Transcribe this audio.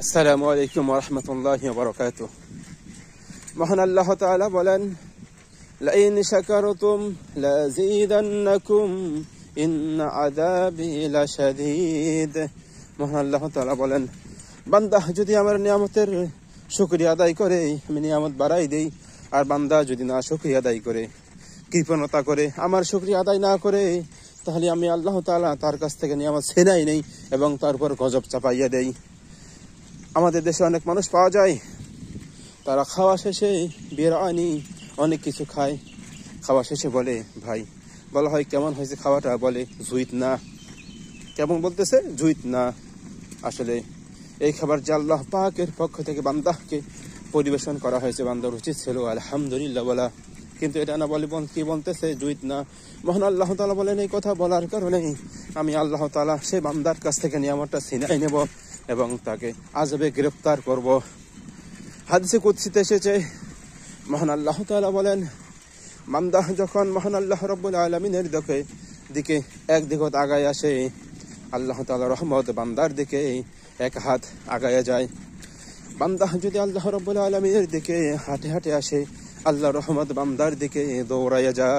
আসসালামু আলাইকুম ওয়া রাহমাতুল্লাহি ওয়া বারাকাতুহু। মহান আল্লাহ তাআলা বলেন, লাইন শাকারতুম লাযীদান্নাকুম ইন্না আযাবি লাশাদীদ। মহান আল্লাহ তাআলা বলেন, বান্দা যদি আমার নিয়ামতের শুকরিয়া আদায় করে আমি নিয়ামত বাড়াই দেই, আর বান্দা যদি না শুকরিয়া আদায় করে, কৃপণতা করে, আমার শুকরিয়া আদায় না করে, তাহলে আমি আল্লাহ তাআলা তার কাছ থেকে নিয়ামত ছিনাই নেই এবং তার উপর গজব চাপাইয়া দেই। আমাদের দেশে অনেক মানুষ পাওয়া যায়, তারা খাওয়া শেষে বিরিয়ানি অনেক কিছু খায়। খাওয়া শেষে বলে, ভাই বলা হয় কেমন হয়েছে খাওয়াটা, বলে জুইত না। কেমন বলতেছে? জুইত না। আসলে এই খাবার যে আল্লাহ পাকের পক্ষ থেকে বান্দাকে পরিবেশন করা হয়েছে, বান্দার উচিত ছিল আলহামদুলিল্লাহ বলা, কিন্তু এটা না বলে কি বলতেছে? জুইত না। মহান আল্লাহ তাআলা বলেন, এই কথা বলার কারণে আমি আল্লাহ তাআলা সে বান্দার কাছ থেকে নিয়ামতটা ছিনাই নেব এবং তাকে আযাবে গ্রেফতার করব। হাদিসে কুদসিতে এসেছে, মহান আল্লাহ তাআলা বলেন, বান্দা যখন মহান আল্লাহ রাব্বুল আলামিনের দিকে এক দিগত আগায় আসে, আল্লাহ তাআলা রহমত বান্দার দিকে এক হাত আগায় যায়। বান্দা যদি আল্লাহ রাব্বুল আলামিনের দিকে হাঁটে হাঁটে আসে, আল্লাহর রহমত বান্দার দিকে দৌড়াইয়া যায়।